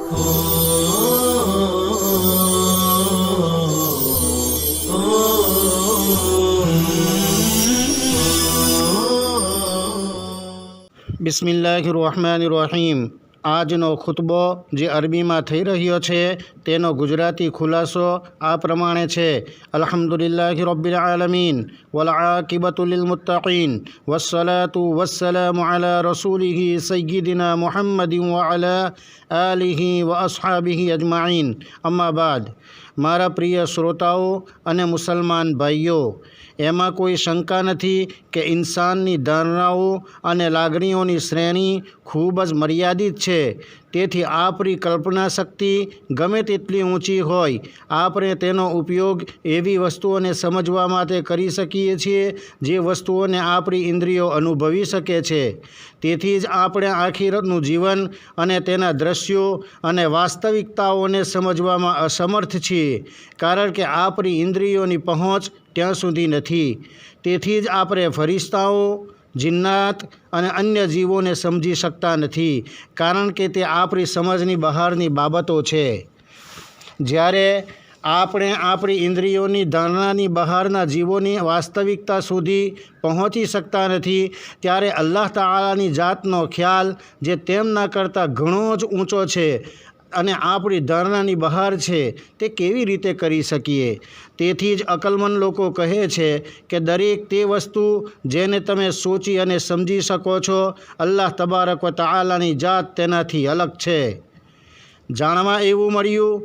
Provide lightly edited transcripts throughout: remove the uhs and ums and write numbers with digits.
બિસ્મિલ્લાહિર્રહમાનિર્રહીમ। આજનો ખુતબો જે અરબીમાં થઈ રહ્યો છે તેનો ગુજરાતી ખુલાસો આ પ્રમાણે છે: અલ્હમ્દુલિલ્લાહિ રબ્બિલ આલમીન વલ આકિબતુ લિલ મુત્તકીન વસ્સલાતુ વસ્સલામુ અલા રસૂલિહિ સય્યિદિના મુહમ્મદિન વ અલા આલિહિ વ અસ્હાબિહિ અજમાઈન। અમ્મા બાદ, મારા પ્રિય શ્રોતાઓ અને મુસલમાન ભાઈઓ, એમાં કોઈ શંકા નથી કે ઇન્સાનની ધારણાઓ અને લાગણીઓની શ્રેણી ખૂબ જ મર્યાદિત છે। તેથી આપણી કલ્પના શક્તિ ગમે તેટલી ઊંચી હોય, આપણે તેનો ઉપયોગ એવી વસ્તુઓને સમજવા માટે કરી શકીએ છીએ જે વસ્તુઓને આપણી ઇન્દ્રિયો અનુભવી શકે છે। તેથી જ આપણે આખિરતનું જીવન અને તેના દ્રશ્યો અને વાસ્તવિકતાઓને સમજવામાં અસમર્થ છીએ, કારણ કે આપણી ઇન્દ્રિયોની પહોંચ ત્યાં સુધી નથી। તેથી જ આપણે ફરિશ્તાઓ, જિન્નાત અને અન્ય જીવોને સમજી શકતા નથી, કારણ કે તે આપણી સમજની બહારની બાબતો છે। જ્યારે આપણે આપણી ઇન્દ્રિયોની ધારણાની બહારના જીવોની વાસ્તવિકતા સુધી પહોંચી શકતા નથી, ત્યારે અલ્લાહ તાલાની જાતનો ખ્યાલ જે તેમના કરતાં ઘણો જ ઊંચો છે અને આપણી ધારણાની બહાર છે, તે કેવી રીતે કરી શકીએ? તેથી જ અકલમંદ લોકો કહે છે કે દરેક તે વસ્તુ જેને તમે સોચી અને સમજી શકો છો, અલ્લાહ તબારક વ તઆલાની જાત તેનાથી અલગ છે। જાણવા એવું મળ્યું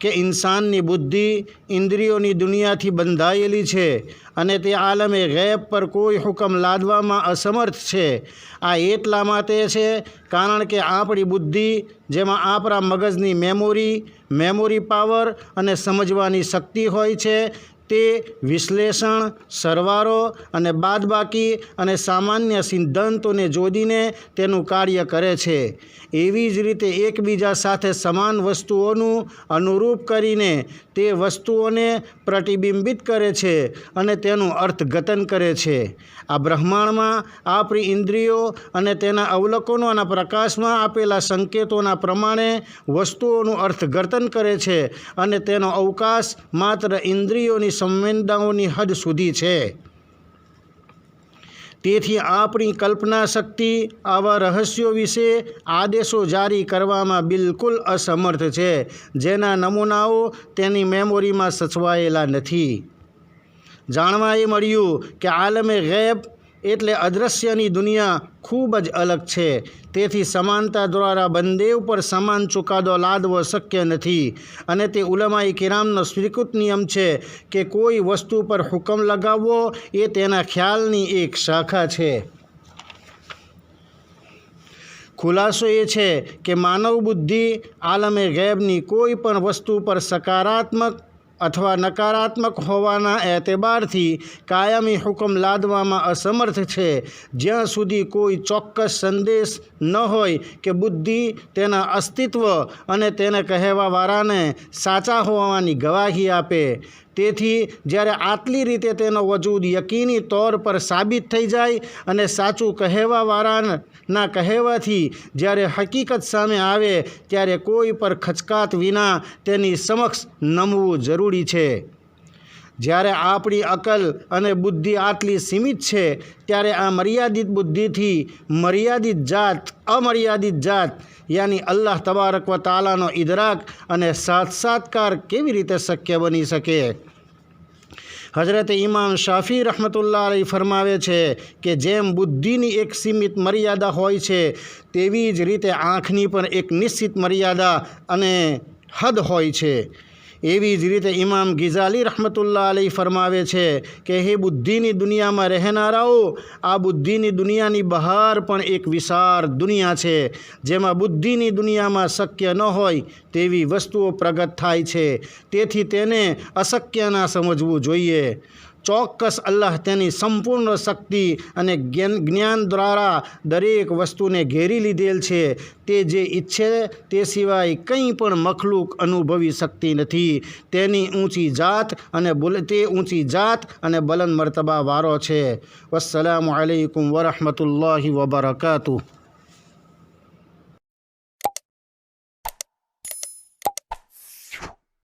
કે ઇન્સાનની બુદ્ધિ ઇન્દ્રિયોની દુનિયાથી બંધાયેલી છે અને તે આલમે ગૈબ પર કોઈ હુકમ લાદવામાં અસમર્થ છે। આ એટલા માટે છે કારણ કે આપણી બુદ્ધિ, જેમાં આપણા મગજની મેમોરી પાવર અને સમજવાની શક્તિ હોય છે, તે વિશ્લેષણ, સરવાળો અને બાદબાકી અને સામાન્ય સિદ્ધાંતોને જોડીને તેનું કાર્ય કરે છે। એવી જ રીતે એકબીજા સાથે સમાન વસ્તુઓનું અનુરૂપ કરીને તે વસ્તુઓને પ્રતિબિંબિત કરે છે અને તેનું અર્થઘટન કરે છે। આ બ્રહ્માંડમાં આપણી ઇન્દ્રિયો અને તેના અવલોકનોના પ્રકાશમાં આપેલા સંકેતોના પ્રમાણે વસ્તુઓનું અર્થઘટન કરે છે અને તેનો અવકાશ માત્ર ઇન્દ્રિયોની સંવેદનાઓની હદ સુધી છે। તેથી આપણી કલ્પના શક્તિ આવા રહસ્યો વિશે આદેશો જારી કરવામાં બિલકુલ અસમર્થ છે, જેના નમૂનાઓ તેની મેમોરીમાં સચવાયેલા નથી। જાણવા એ મળ્યું કે આલમે ગૈબ એટલે અદૃશ્યની દુનિયા ખૂબ જ અલગ છે। તેથી સમાનતા દ્વારા બંને ઉપર સમાન ચુકાદો લાદવો શક્ય નથી, અને તે ઉલમાએ કિરામનો સ્વીકૃત નિયમ છે કે કોઈ વસ્તુ પર હુકમ લગાવવો એ તેના ખ્યાલની એક શાખા છે। ખુલાસો એ છે કે માનવ બુદ્ધિ આલમે ગૈબની કોઈ પણ વસ્તુ પર સકારાત્મક અથવા નકારાત્મક હોવાના એતબારથી કાયમી હુકમ લાદવામાં અસમર્થ છે, જ્યાં સુધી કોઈ ચોક્કસ સંદેશ ન હોય કે બુદ્ધિ તેના અસ્તિત્વ અને તેને કહેવાવાળાને સાચા હોવાની ગવાહી આપે। તેથી જ્યારે આટલી રીતે તેનો વજૂદ યકીની તौर પર સાબિત થઈ જાય અને સાચું કહેવાવાળાના કહેવાથી જ્યારે હકીકત સામે આવે, ત્યારે કોઈ પર ખચકાત વિના તેની સમક્ષ નમવું જરૂરી છે। જ્યારે આપણી અકલ અને બુદ્ધિ આટલી સીમિત છે, ત્યારે આ મર્યાદિત બુદ્ધિથી અમર્યાદિત જાત યાની અલ્લાહ તબારક વ તાલાનો ઇદરાક અને સાક્ષાત્કાર કેવી રીતે શક્ય બની શકે? હઝરત ઇમામ શાફી રહમતુલ્લાહ અલૈહ ફરમાવે છે કે જેમ બુદ્ધિની એક સીમિત મર્યાદા હોય છે, તેવી જ રીતે આંખની પણ એક નિશ્ચિત મર્યાદા અને હદ હોય છે। એવી જ રીતે ઇમામ ગિઝાલી રહમતુલ્લાહ અલૈહ ફરમાવે છે કે હે બુદ્ધિની દુનિયામાં રહેનારાઓ, આ બુદ્ધિની દુનિયાની બહાર પણ એક વિશાળ દુનિયા છે, જેમાં બુદ્ધિની દુનિયામાં શક્ય ન હોય તેવી વસ્તુઓ પ્રગટ થાય છે। તેથી તેને અશક્ય ના સમજવું જોઈએ। ચોક્કસ અલ્લાહ તેની સંપૂર્ણ શક્તિ અને જ્ઞાન દ્વારા દરેક વસ્તુને ઘેરી લીધેલ છે। તે જે ઈચ્છે તે સિવાય કંઈ પણ મખલૂક અનુભવી શકતી નથી। તેની ઊંચી જાત અને બલંદ મર્તબા વાળો છે। વસ્સલામુ અલૈકુમ વરહમતુલ્લાહિ વબરકાતુહ।